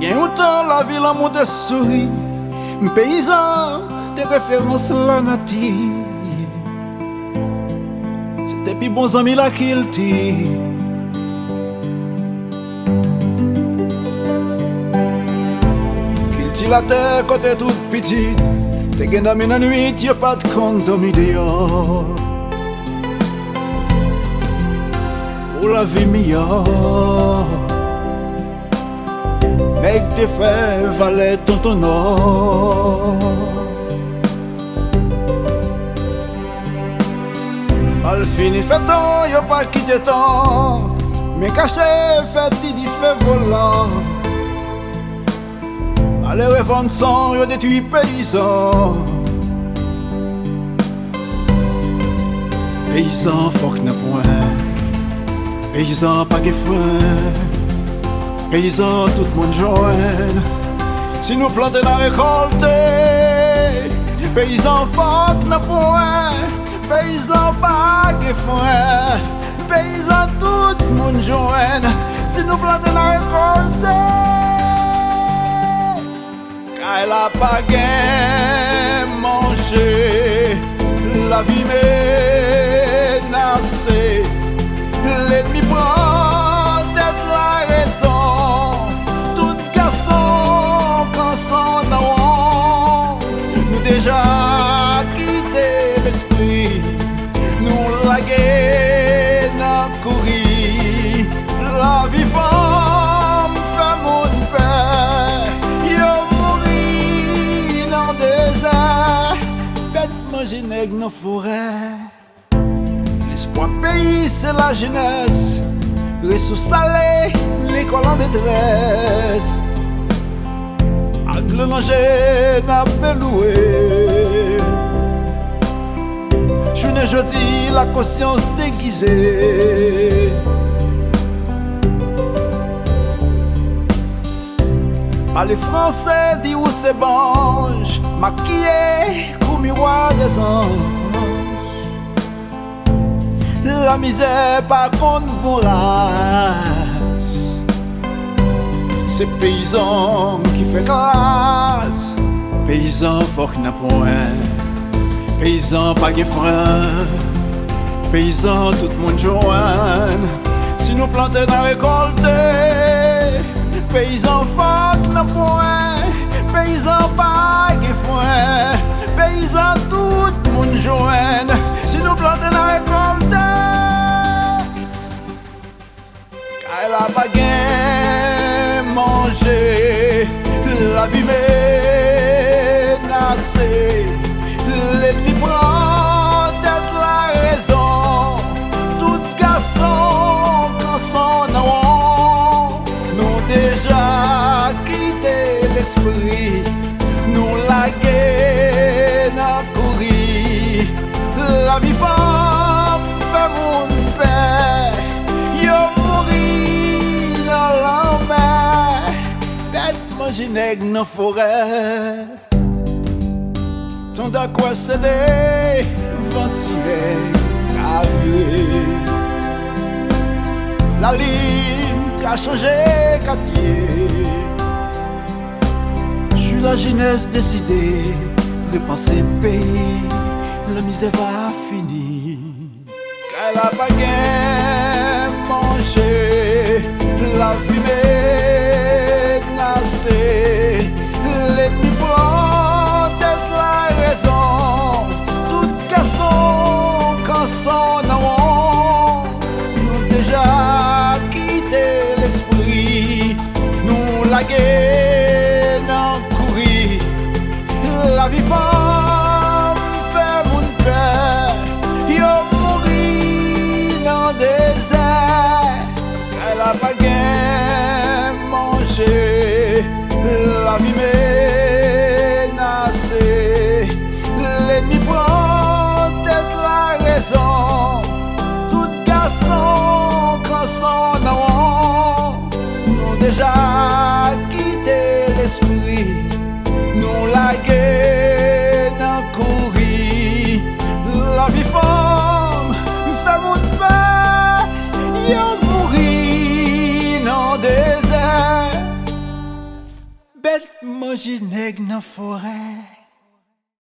Gen autant la ville en monte souris, paysan, tes références la native. C'était plus bons amis là qu'il dit. Qu'il dit la terre quand t'es toute petite, t'es gen dans la nuit, y'a pas de compte dormi dehors. Pour la vie meilleure. Avec tes frères, valets, ton or. Mal fini fait temps, y'a pas quitté temps. Mais caché, fait il fait volant. Allez revendre sang, y'a détruit paysans. Paysans, faut que n'a point. Paysans, pas que frein. Paysans, tout le monde joigne. Si nous plantons la récolte, paysans, fuck n'a point. Paysans, pas que foin. Paysans, tout le monde joigne. Si nous plantons la récolte, car elle a pas gain manger. La vie menacée. L'ennemi prend tête la raison. Tout garçon quand s'en a nous déjà quitté l'esprit. Nous la guerre n'a couru. La vie femme fait mon père. Yo mourir dans le désert. Bête manger nègre dans forêt. L'espoir pays, c'est la jeunesse. Ressources salées, l'école en détresse. Agle nager n'a beloué. Je ne jeudi la conscience déguisée. Parler français, dit où c'est bange. Maquillé, comme miroir des anges. La misère par contre pour race. C'est paysan qui fait classe. Paysan faut qu'il n'a point. Paysan pas de frein. Paysan tout le monde joigne. Si nous plantons dans la récolte, paysan faut qu'il n'a point. Paysan pas de frein. Paysan tout le monde joigne. Si nous plantons dans la récolte, elle a pas gain manger. La vie menacée. L'ennemi prend tête la raison. Tout garçon quand s'en a nous déjà quitté l'esprit. Nous la guerre n'a couru. La vie femme fait mon père. Yo mourir dans la mer. Bête manger nègre dans forêt. Ton d'accord c'est des ventilés avoués. La ligne qu'a changé quartier. J'suis la jeunesse décidée. Repenser pays. La misère va finir. Car elle a pas gain manger. La vie menacée. L'ennemi prend tête la raison. Tout garçon quand s'en a nous déjà quitté l'esprit. Nous la guerre n'a couru. La vie femme fait mon père. Yo mourir dans le désert. Elle a pas gain manger. La vie menacée. L'ennemi prend tête la raison. Tout garçon quand s'en a nous déjà quitté l'esprit. Nous la guerre bête manger nègre dans forêt.